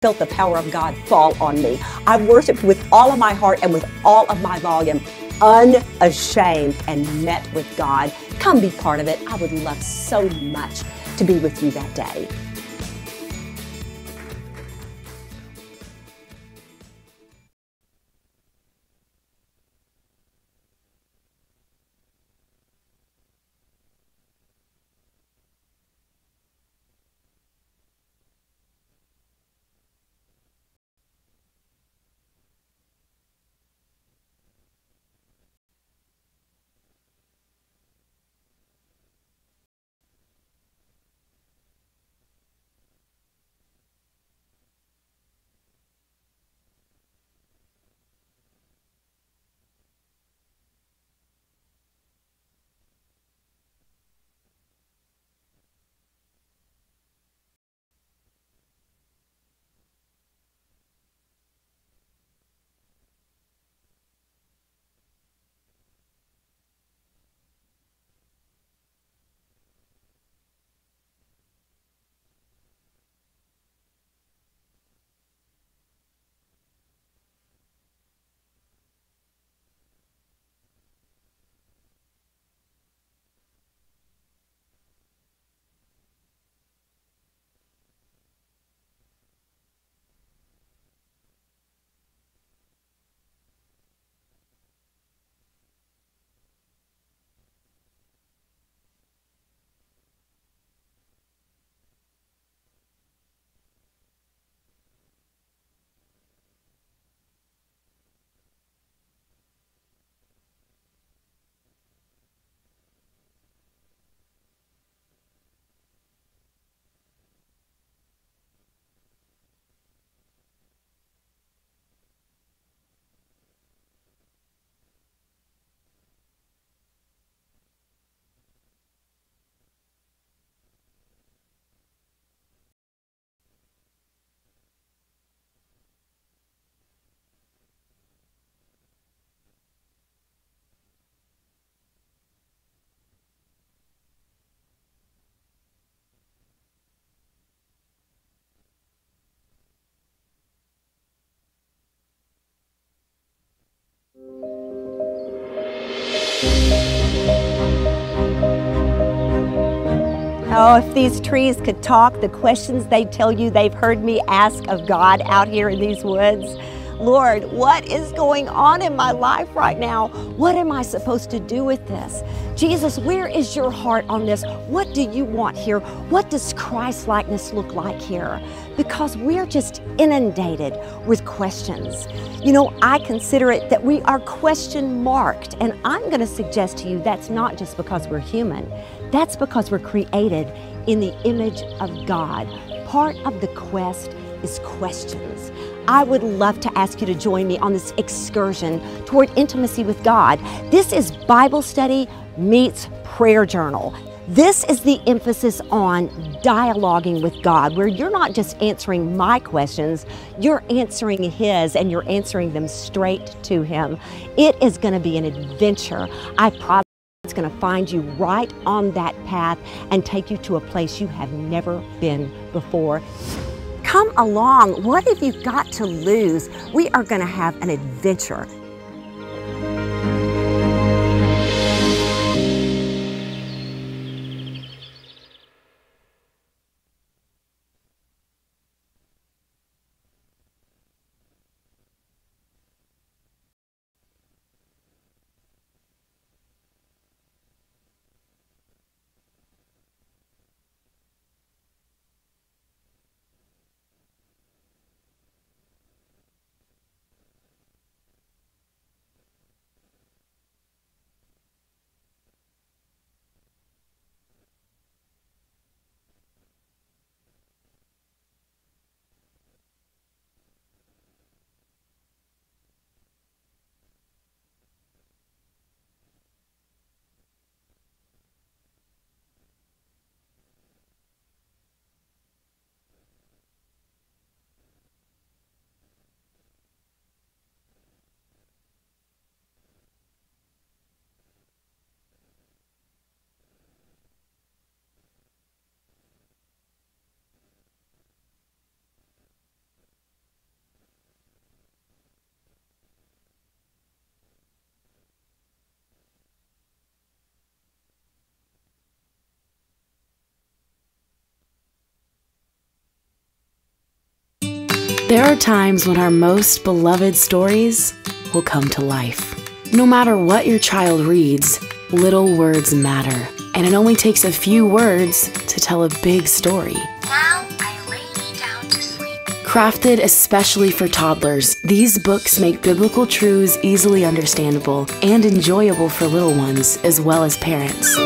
felt the power of God fall on me. I worshiped with all of my heart and with all of my volume, unashamed, and met with God. Come be part of it. I would love so much to be with you that day. Oh, if these trees could talk, the questions they tell you they've heard me ask of God out here in these woods. Lord, what is going on in my life right now? What am I supposed to do with this? Jesus, where is your heart on this? What do you want here? What does Christ-likeness look like here? Because we're just inundated with questions. You know, I consider it that we are question marked, and I'm going to suggest to you that's not just because we're human. That's because we're created in the image of God. Part of the quest is questions. I would love to ask you to join me on this excursion toward intimacy with God. This is Bible study meets prayer journal. This is the emphasis on dialoguing with God, where you're not just answering my questions, you're answering His, and you're answering them straight to Him. It is going to be an adventure. I promise it's going to find you right on that path and take you to a place you have never been before. Come along. What have you got to lose? We are going to have an adventure. There are times when our most beloved stories will come to life. No matter what your child reads, little words matter, and it only takes a few words to tell a big story. Now I lay me down to sleep. Crafted especially for toddlers, these books make biblical truths easily understandable and enjoyable for little ones as well as parents.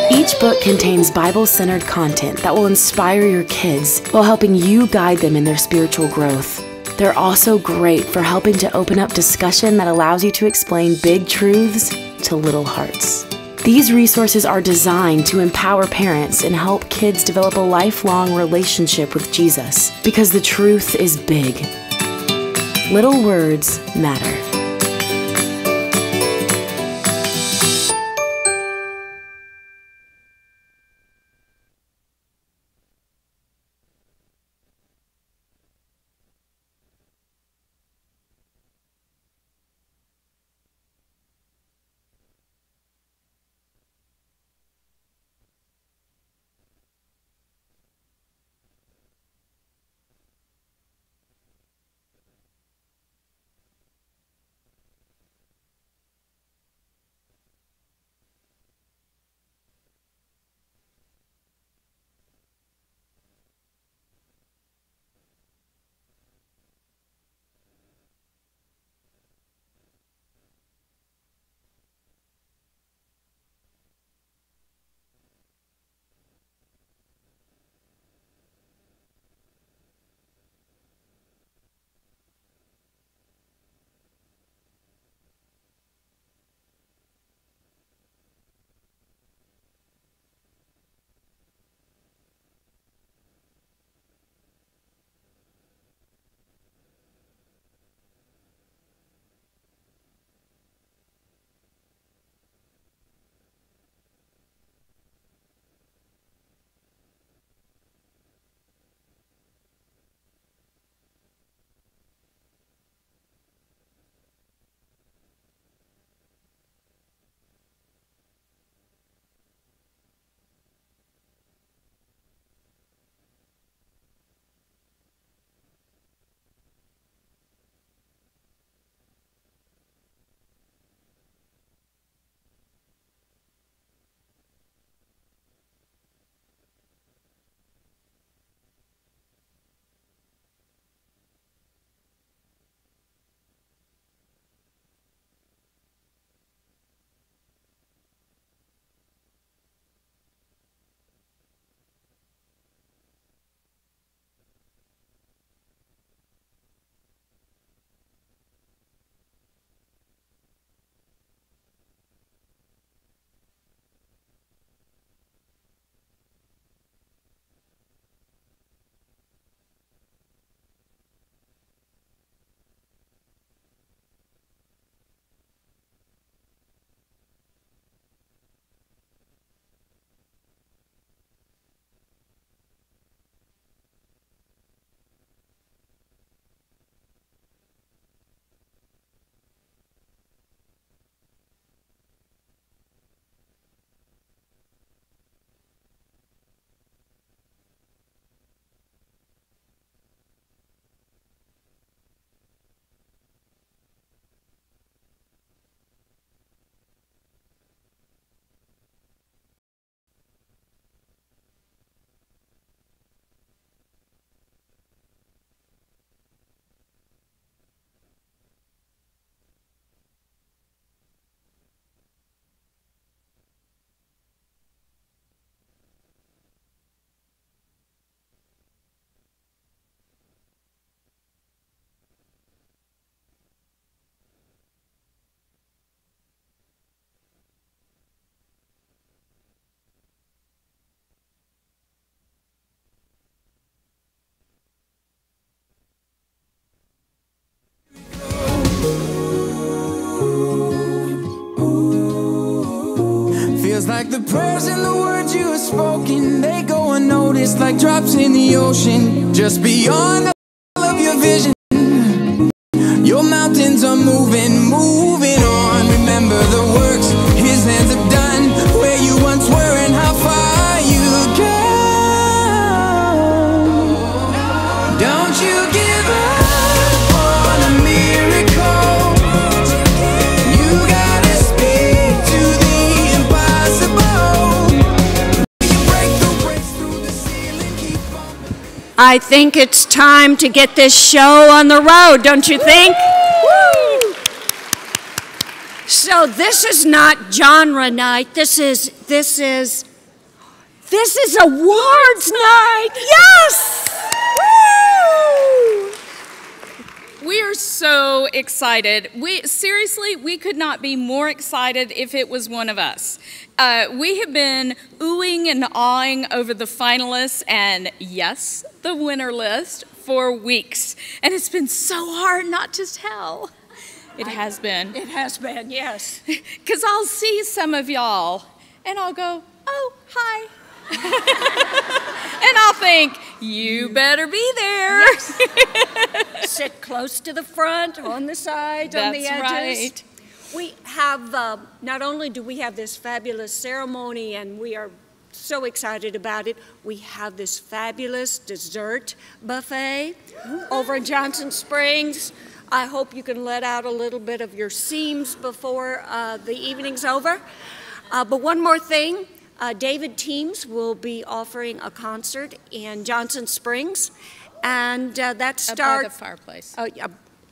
Each book contains Bible-centered content that will inspire your kids while helping you guide them in their spiritual growth. They're also great for helping to open up discussion that allows you to explain big truths to little hearts. These resources are designed to empower parents and help kids develop a lifelong relationship with Jesus, because the truth is big. Little words matter. Feels like the prayers and the words you have spoken, they go unnoticed like drops in the ocean. Just beyond all of your vision, your mountains are moving, moving on. Remember the works his hands have done, where you once were and how far you go. Don't you give up on a miracle. You gotta speak to the impossible. You break through the ceiling, keep on. I think it's time to get this show on the road, don't you think? Woo! So this is not genre night. This is awards night. Yes! Woo! We are so excited. Seriously, we could not be more excited if it was one of us. We have been oohing and awing over the finalists and, yes, the winner list for weeks. And it's been so hard not to tell. It has been. It has been, yes. Because I'll see some of y'all and I'll go, oh, hi. And I'll think, you better be there. Yes. Sit close to the front, on the sides, on the edges. Right. We have, not only do we have this fabulous ceremony and we are so excited about it, we have this fabulous dessert buffet over in Johnson Springs. I hope you can let out a little bit of your seams before the evening's over. But one more thing. David Teams will be offering a concert in Johnson Springs, and that starts By the fireplace.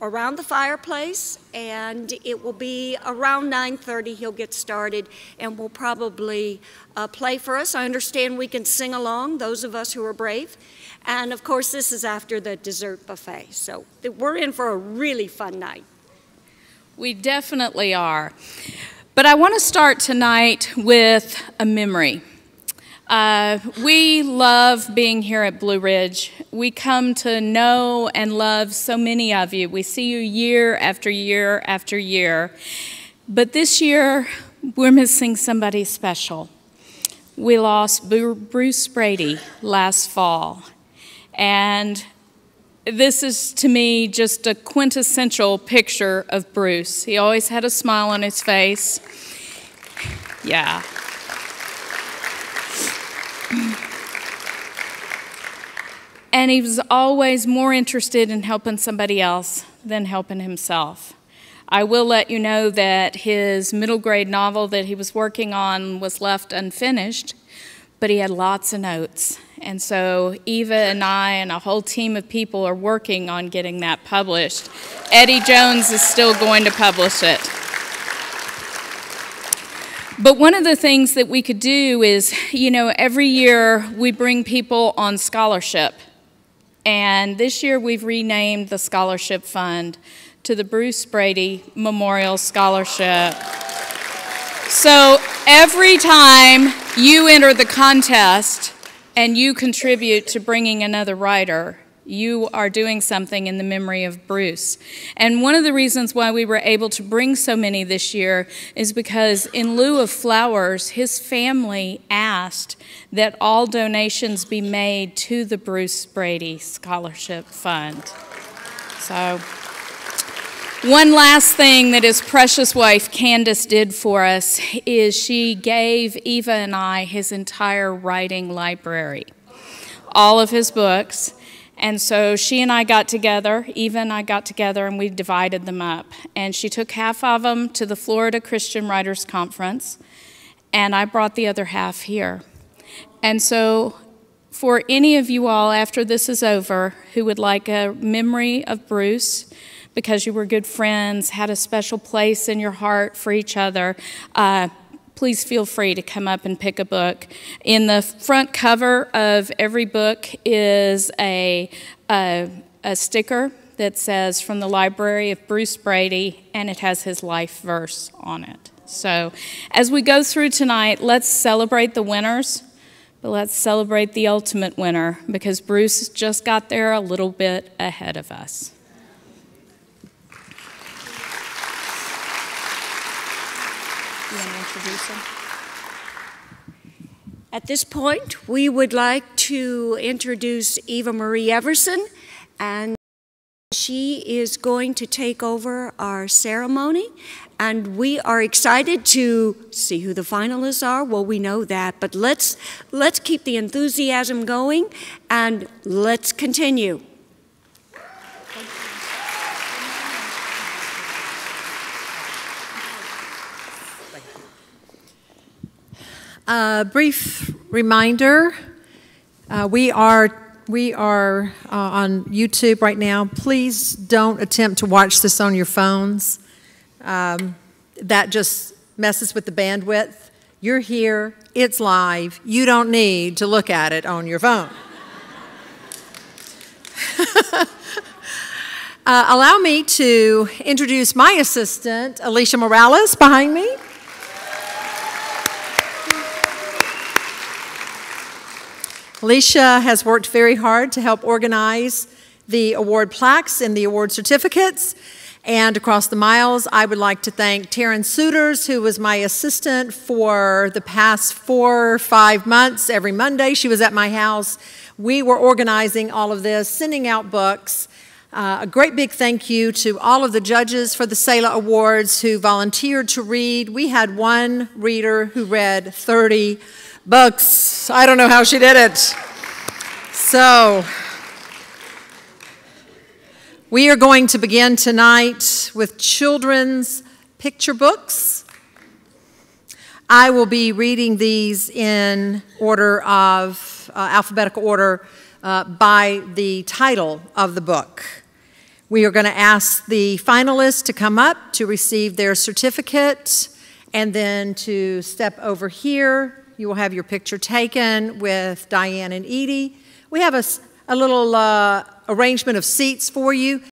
Around the fireplace, and it will be around 9:30. He'll get started, and will probably play for us. I understand we can sing along, those of us who are brave, and of course this is after the dessert buffet. So we're in for a really fun night. We definitely are. But I want to start tonight with a memory. We love being here at Blue Ridge. We come to know and love so many of you. We see you year after year after year. But this year, we're missing somebody special. We lost Bruce Brady last fall. And this is, to me, just a quintessential picture of Bruce. He always had a smile on his face. Yeah. And he was always more interested in helping somebody else than helping himself. I will let you know that his middle grade novel that he was working on was left unfinished, but he had lots of notes. And so Eva and I and a whole team of people are working on getting that published. Eddie Jones is still going to publish it. But one of the things that we could do is, you know, every year we bring people on scholarship. And this year we've renamed the scholarship fund to the Bruce Brady Memorial Scholarship. So every time you enter the contest and you contribute to bringing another writer, you are doing something in the memory of Bruce. And one of the reasons why we were able to bring so many this year is because in lieu of flowers, his family asked that all donations be made to the Bruce Brady Scholarship Fund. So one last thing that his precious wife Candace did for us is she gave Eva and I his entire writing library, all of his books. And so she and I got together, Eva and I got together, and we divided them up. And she took half of them to the Florida Christian Writers Conference, and I brought the other half here. And so for any of you all, after this is over, who would like a memory of Bruce, because you were good friends, had a special place in your heart for each other, please feel free to come up and pick a book. In the front cover of every book is a sticker that says, "From the Library of Bruce Brady," and it has his life verse on it. So as we go through tonight, let's celebrate the winners, but let's celebrate the ultimate winner, because Bruce just got there a little bit ahead of us. You want to introduce him? At this point, we would like to introduce Eva Marie Everson, and she is going to take over our ceremony, and we are excited to see who the finalists are. Well, we know that, but let's keep the enthusiasm going, and let's continue. A brief reminder, we are on YouTube right now. Please don't attempt to watch this on your phones. That just messes with the bandwidth. You're here, it's live. You don't need to look at it on your phone. Allow me to introduce my assistant, Alicia Morales, behind me. Alicia has worked very hard to help organize the award plaques and the award certificates. And across the miles, I would like to thank Taryn Suiters, who was my assistant for the past 4 or 5 months. Every Monday, she was at my house. We were organizing all of this, sending out books. A great big thank you to all of the judges for the Selahs Awards who volunteered to read. We had one reader who read 30 books. I don't know how she did it. So we are going to begin tonight with children's picture books. I will be reading these in order of alphabetical order by the title of the book. We are going to ask the finalists to come up to receive their certificate and then to step over here. You will have your picture taken with Diane and Edie. We have a little arrangement of seats for you.